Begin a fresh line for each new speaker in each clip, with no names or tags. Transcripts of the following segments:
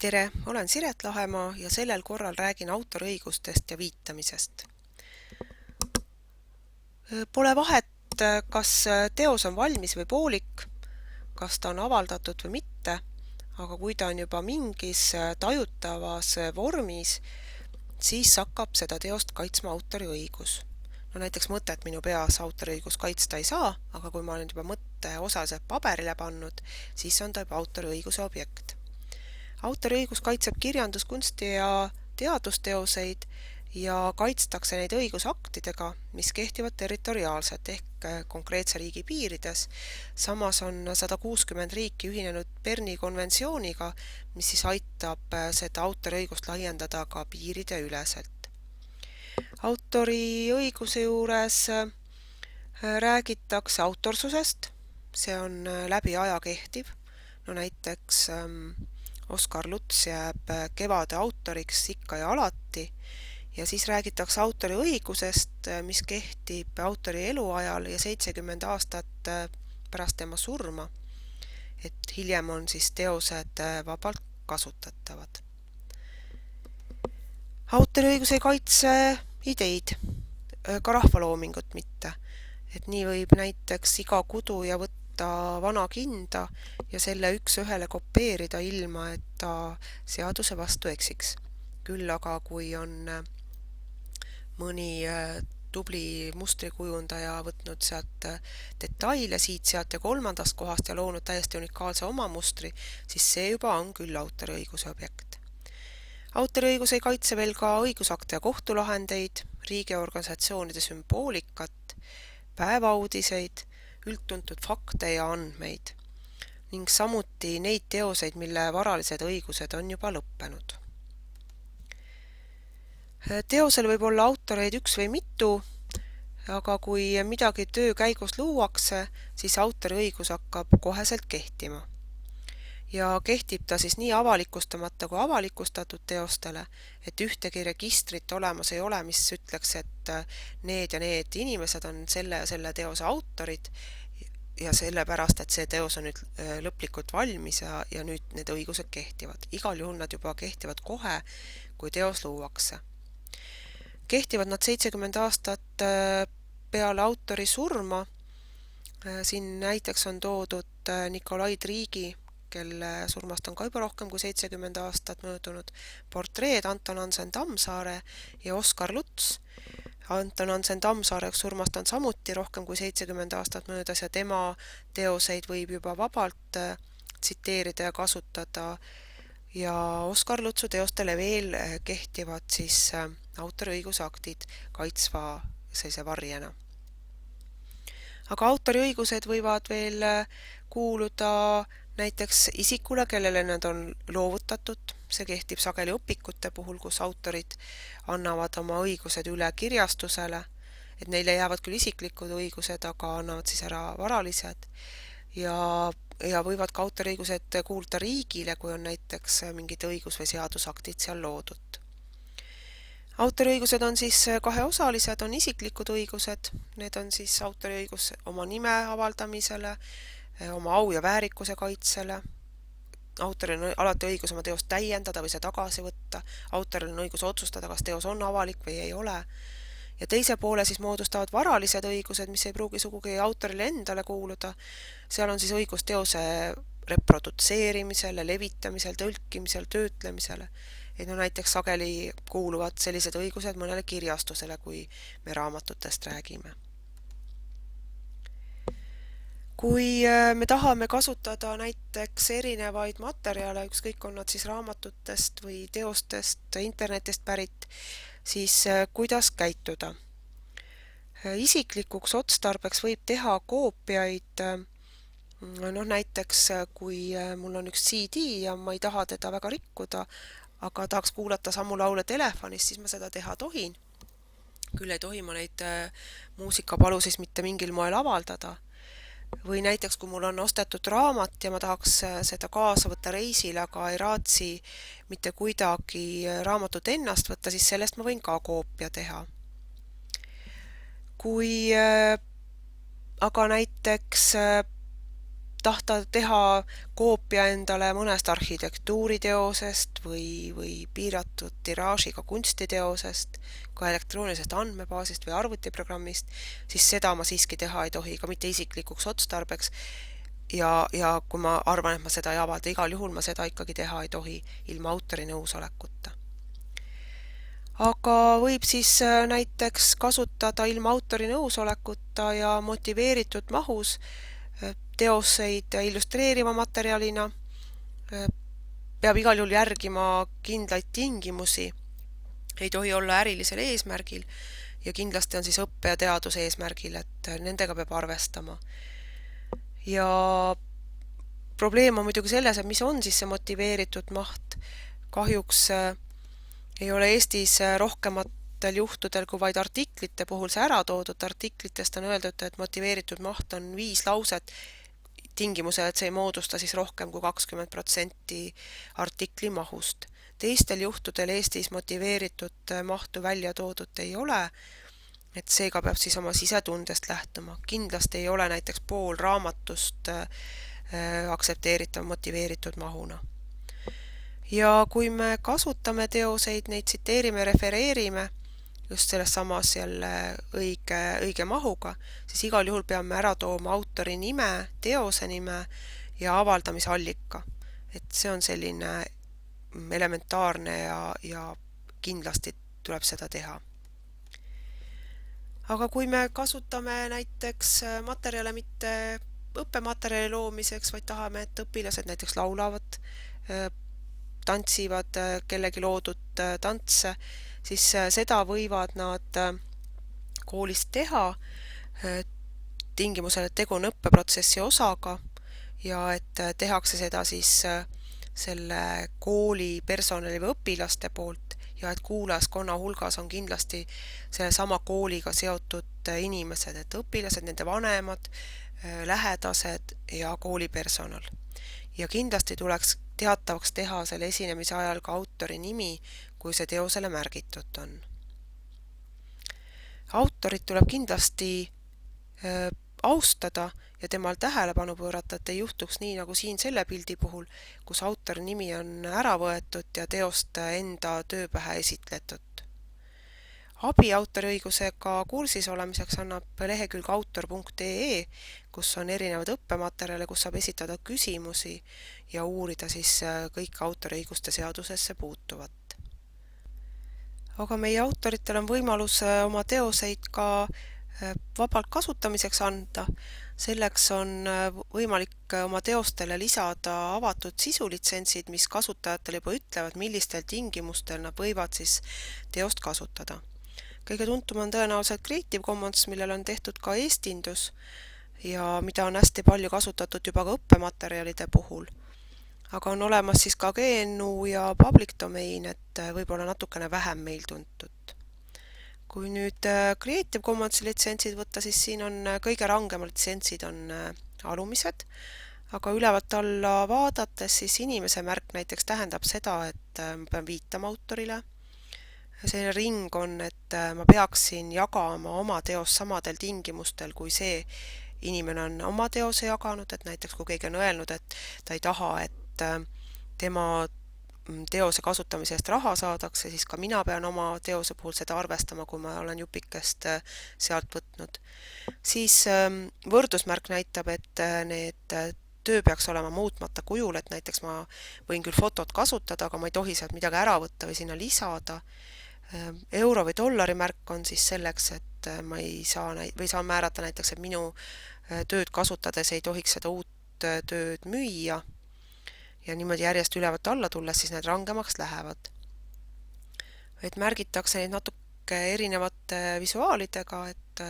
Tere, olen Siret Lahemaa ja sellel korral räägin autoriõigustest ja viitamisest. Pole vahet, kas teos on valmis või poolik, kas ta on avaldatud või mitte, aga kui ta on juba mingis tajutavas vormis, siis hakkab seda teost kaitsma autoriõigus. No näiteks mõtet minu peas autoriõigus kaitsta ei saa, aga kui ma olen juba mõtte osaliselt paberile pannud, siis on ta juba autoriõiguse objekt. Autoriõigus kaitseb kirjanduskunsti ja teadusteoseid ja kaitstakse neid õigusaktidega, mis kehtivad territoriaalselt ehk konkreetse riigi piirides. Samas on 160 riiki ühinenud Berni konventsiooniga, mis siis aitab seda autoriõigust laiendada ka piiride üleselt. Autoriõiguse juures räägitakse autorsusest, see on läbi aja kehtiv. No näiteks Oskar Luts jääb Kevade autoriks ikka ja alati ja siis räägitakse autoriõigusest, mis kehtib autori eluajal ja 70 aastat pärast tema surma, et hiljem on siis teosed vabalt kasutatavad. Autoriõigus ei kaitse ideid, ka rahvaloomingut mitte, et nii võib näiteks iga kudu ja võtta vana kinda ja selle üks-ühele kopeerida ilma, et ta seaduse vastu eksiks. Küll aga kui on mõni tubli mustrikujundaja võtnud sealt detaile siit-sealt ja kolmandast kohast ja loonud täiesti unikaalse oma mustri, siis see juba on küll autoriõiguse objekt. Autoriõigus ei kaitse veel ka õigusakte ja kohtulahendeid, riigiorganisatsioonide sümboolikat, päevauudiseid, üldtuntud fakte ja andmeid ning samuti neid teoseid, mille varalised õigused on juba lõppenud. Teosel võib olla autoreid üks või mitu, aga kui midagi töö käigus luuakse, siis autoriõigus hakkab koheselt kehtima. Ja kehtib ta siis nii avalikustamata kui avalikustatud teostele, et ühtegi registrit olemas ei ole, mis ütleks, et need ja need inimesed on selle ja selle teose autorid ja sellepärast, et see teos on nüüd lõplikult valmis ja nüüd need õigused kehtivad. Igal juhul nad juba kehtivad kohe, kui teos luuakse. Kehtivad nad 70 aastat peale autori surma. Siin näiteks on toodud Nikolai Triigi, kelle surmast on ka juba rohkem kui 70 aastat möödunud, portreed Anton Hansen Tammsaare ja Oskar Luts. Anton Hansen Tammsaare surmast on samuti rohkem kui 70 aastat möödas ja tema teoseid võib juba vabalt tsiteerida ja kasutada ja Oskar Lutsu teostele veel kehtivad siis autoriõigusaktid kaitsva sellise varjena. Aga autoriõigused võivad veel kuuluda näiteks isikule, kellele nad on loovutatud. See kehtib sageli õpikute puhul, kus autorid annavad oma õigused üle kirjastusele, et neile jäävad küll isiklikud õigused, aga annavad siis ära varalised ja võivad ka autoriõigused kuulda riigile, kui on näiteks mingid õigus- või seadusaktid seal loodud. Autoriõigused on siis kaheosalised, on isiklikud õigused, need on siis autoriõigus oma nime avaldamisele, oma au ja väärikuse kaitsele, autoril on alati õigus oma teost täiendada või see tagasi võtta, autoril on õigus otsustada, kas teos on avalik või ei ole, ja teise poole siis moodustavad varalised õigused, mis ei pruugi sugugi autorile endale kuuluda, seal on siis õigus teose reprodutseerimisele, levitamisel, tõlkimisel, töötlemisele, et no näiteks sageli kuuluvad sellised õigused mõnele kirjastusele, kui me raamatutest räägime. Kui me tahame kasutada näiteks erinevaid materjale, ükskõik on nad siis raamatutest või teostest, internetist pärit, siis kuidas käituda? Isiklikuks otstarbeks võib teha koopiaid, näiteks kui mul on üks CD ja ma ei taha teda väga rikkuda, aga tahaks kuulata samu laule telefonist, siis ma seda teha tohin. Küll ei tohi ma neid muusikapalu siis mitte mingil moel avaldada. Või näiteks, kui mul on ostetud raamat ja ma tahaks seda kaasa võtta reisile, aga ei raatsi mitte kuidagi raamatut ennast võtta, siis sellest ma võin ka koopia teha. Kui aga näiteks tahta teha koopia endale mõnest arhitektuuriteosest või piiratud tiraažiga kunstiteosest, ka elektroonilisest andmebaasist või arvutiprogrammist, siis seda ma siiski teha ei tohi, ka mitte isiklikuks otstarbeks. Ja kui ma arvan, et ma seda ei avalda, igal juhul ma seda ikkagi teha ei tohi ilma autori nõusolekuta. Aga võib siis näiteks kasutada ilma autori nõusolekuta ja motiveeritud mahus teoseid illustreeriva materjalina, peab igal juhul järgima kindlaid tingimusi, ei tohi olla ärilisel eesmärgil ja kindlasti on siis õppe- ja teaduse eesmärgil, et nendega peab arvestama. Ja probleem on muidugi selles, et mis on siis see motiveeritud maht. Kahjuks ei ole Eestis rohkematel juhtudel kui vaid artiklite puhul see ära toodud. Artiklitest on öeldud, et motiveeritud maht on 5 lauset, tingimusel, et see ei moodusta siis rohkem kui 20% artikli mahust. Teistel juhtudel Eestis motiveeritud mahtu välja toodud ei ole, et seega peab siis oma sisetundest lähtuma. Kindlasti ei ole näiteks pool raamatust aktsepteeritav motiveeritud mahuna. Ja kui me kasutame teoseid, neid tsiteerime, refereerime just selles samas jälle õige mahuga, siis igal juhul peame ära tooma autori nime, teose nime ja avaldamisallika. Et see on selline elementaarne ja kindlasti tuleb seda teha. Aga kui me kasutame näiteks materjale mitte õppematerjali loomiseks, vaid tahame, et õpilased näiteks laulavad, tantsivad kellegi loodud tantse, siis seda võivad nad koolis teha tingimusel, et tegu on õppeprotsessi osaga ja et tehakse seda siis selle kooli personali või õpilaste poolt ja et kuulajaskonna hulgas on kindlasti selle sama kooliga seotud inimesed, et õpilased, nende vanemad, lähedased ja koolipersonal. Ja kindlasti tuleks teatavaks teha selle esinemise ajal ka autori nimi, kui see teosele märgitud on. Autorit tuleb kindlasti austada ja temal tähelepanu pöörata, et ei juhtuks nii nagu siin selle pildi puhul, kus autori nimi on ära võetud ja teost enda tööpähe esitletud. Abi autoriõigusega kursis olemiseks annab lehekülg autor.ee, kus on erinevad õppematerjale, kus saab esitada küsimusi ja uurida siis kõik autoriõiguste seadusesse puutuvat. Aga meie autoritel on võimalus oma teoseid ka vabalt kasutamiseks anda. Selleks on võimalik oma teostele lisada avatud sisulitsentsid, mis kasutajatele juba ütlevad, millistel tingimustel nad võivad siis teost kasutada. Kõige tuntum on tõenäoliselt Creative Commons, millel on tehtud ka eestindus ja mida on hästi palju kasutatud juba ka õppematerjalide puhul. Aga on olemas siis ka GNU ja Public Domain, et võib-olla natukene vähem meil tuntud. Kui nüüd Creative Commonsi litsentsid võtta, siis siin on kõige rangemad litsentsid on alumised, aga ülevalt alla vaadates siis inimese märk näiteks tähendab seda, et ma pean viitama autorile. Selline ring on, et ma peaksin jagama oma teos samadel tingimustel, kui see inimene on oma teose jaganud, et näiteks kui keegi on öelnud, et ta ei taha, et tema teose kasutamise eest raha saadakse, siis ka mina pean oma teose puhul seda arvestama, kui ma olen jupikest sealt võtnud. Siis võrdusmärk näitab, et need töö peaks olema muutmata kujul, et näiteks ma võin küll fotot kasutada, aga ma ei tohi sealt midagi ära võtta või sinna lisada. Euro või dollari märk on siis selleks, et ma ei saa või saan määrata näiteks, et minu tööd kasutades ei tohiks seda uut tööd müüa ja niimoodi järjest ülevalt alla tulles siis need rangemaks lähevad. Et märgitakse neid natuke erinevate visuaalidega, et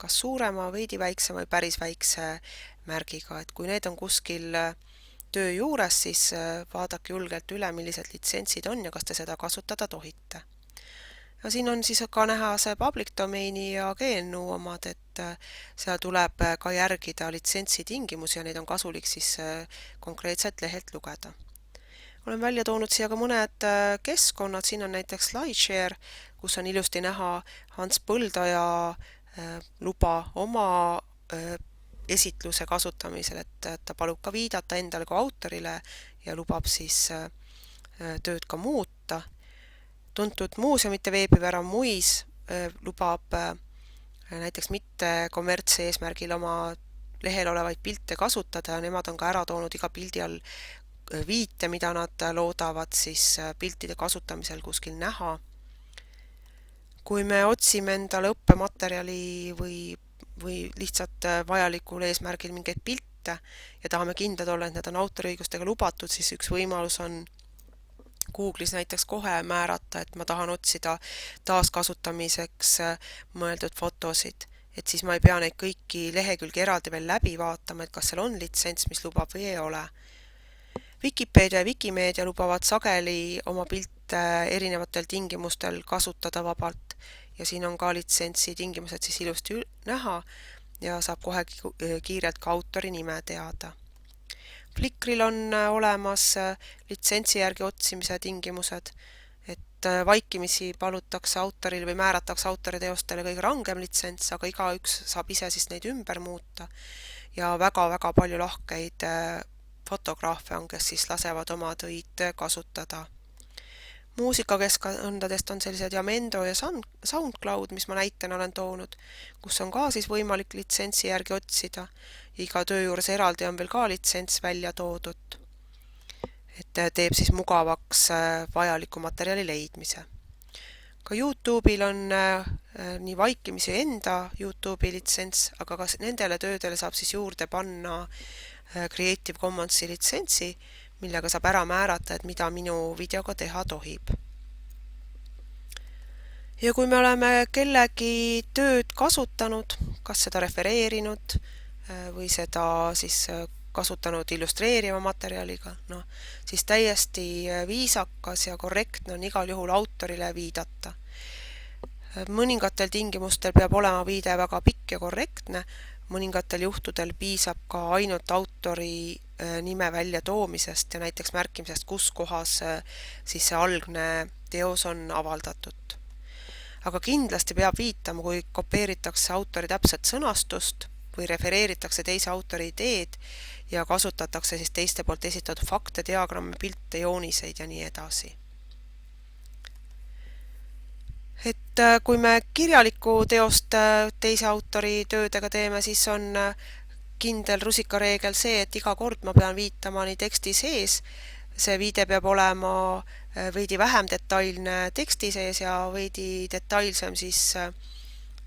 kas suurema, veidi väiksema või päris väikse märgiga, et kui need on kuskil töö juures, siis vaadake julgelt üle, millised litsentsid on ja kas te seda kasutada tohite. Ja siin on siis ka näha see Public Domaini ja GNU omad, et seal tuleb ka järgida litsentsi tingimusi ja neid on kasulik siis konkreetselt lehelt lugeda. Olen välja toonud siia ka mõned keskkonnad, siin on näiteks SlideShare, kus on ilusti näha Hans Põldaja luba oma esitluse kasutamisel, et ta palub ka viidata endale kui autorile ja lubab siis tööd ka muuta. Tuntud muuseumite veebivärav Muis lubab näiteks mitte kommertse eesmärgil oma lehel olevaid pilte kasutada ja nemad on ka ära toonud iga pildi all viite, mida nad loodavad siis piltide kasutamisel kuskil näha. Kui me otsime endale õppematerjali või lihtsalt vajalikul eesmärgil mingeid pilte ja tahame kindlad olla, et need on autoriõigustega lubatud, siis üks võimalus on Google'is näiteks kohe määrata, et ma tahan otsida taaskasutamiseks mõeldud fotosid, et siis ma ei pea neid kõiki lehekülgi eraldi veel läbi vaatama, et kas seal on litsents, mis lubab või ei ole. Wikipedia ja Wikimedia lubavad sageli oma pilte erinevatel tingimustel kasutada vabalt ja siin on ka litsentsi tingimused siis ilusti näha ja saab kohe kiirelt ka autori nime teada. Flickril on olemas litsentsi järgi otsimise tingimused, et vaikimisi palutakse autoril või määratakse autoriteostele kõige rangem litsents, aga igaüks saab ise siis neid ümber muuta ja väga-väga palju lahkeid fotograafe on, kes siis lasevad oma töid kasutada. Muusikakeskkondadest on sellised Jamendo ja SoundCloud, mis ma näitena olen toonud, kus on ka siis võimalik litsentsi järgi otsida. Iga töö juures eraldi on veel ka litsents välja toodud, et teeb siis mugavaks vajaliku materjali leidmise. Ka YouTube'il on nii vaikimisi enda YouTube'i litsents, aga ka nendele töödele saab siis juurde panna Creative Commonsi litsentsi, millega saab ära määrata, et mida minu videoga teha tohib. Ja kui me oleme kellegi tööd kasutanud, kas seda refereerinud või seda siis kasutanud illustreeriva materjaliga, siis täiesti viisakas ja korrektne on igal juhul autorile viidata. Mõningatel tingimustel peab olema viide väga pikk ja korrektne, mõningatel juhtudel piisab ka ainult autori nime välja toomisest ja näiteks märkimisest, kus kohas siis see algne teos on avaldatud. Aga kindlasti peab viitama, kui kopeeritakse autori täpset sõnastust või refereeritakse teise autori ideed ja kasutatakse siis teiste poolt esitatud fakte, diagramme, pilte, jooniseid ja nii edasi. Et kui me kirjalikku teost teise autori töödega teeme, siis on kindel rusikareegel see, et iga kord ma pean viitama nii teksti sees, see viide peab olema veidi vähem detailne teksti sees ja veidi detailsem siis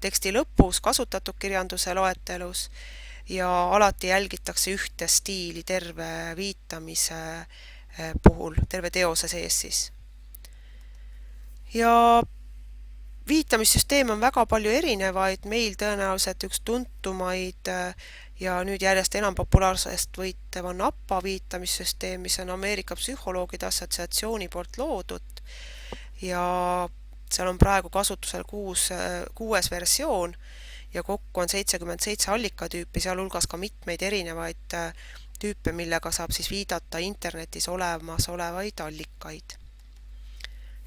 teksti lõpus kasutatud kirjanduse loetelus ja alati jälgitakse ühte stiili terve viitamise puhul, terve teose sees siis. Ja viitamissüsteem on väga palju erinevaid, meil tõenäoliselt üks tuntumaid ja nüüd järjest enam populaarsest võitev on APA viitamissüsteem, mis on Ameerika Psühholoogide Assotsiatsiooni poolt loodud ja seal on praegu kasutusel 6 versioon ja kokku on 77 allikatüüpi, sealhulgas ka mitmeid erinevaid tüüpe, millega saab siis viidata internetis olemasolevaid allikaid.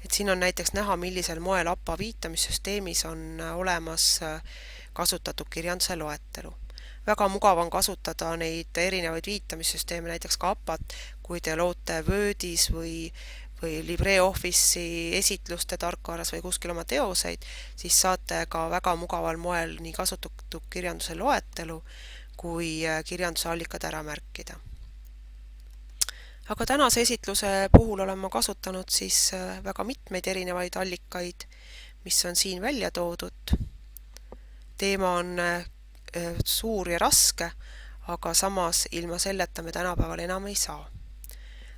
Et siin on näiteks näha, millisel moel APA viitamissüsteemis on olemas kasutatud kirjanduse loetelu. Väga mugav on kasutada neid erinevaid viitamissüsteeme, näiteks ka APA-t, kui te loote Wordis või LibreOffice'i esitluste tarkvaras või kuskil oma teoseid, siis saate ka väga mugaval moel nii kasutatud kirjanduse loetelu kui kirjanduse allikad ära märkida. Aga tänase esitluse puhul olen ma kasutanud siis väga mitmeid erinevaid allikaid, mis on siin välja toodud. Teema on suur ja raske, aga samas ilma selleta me tänapäeval enam ei saa.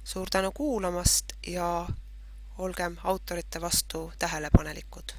Suur tänu kuulamast ja olgem autorite vastu tähelepanelikud.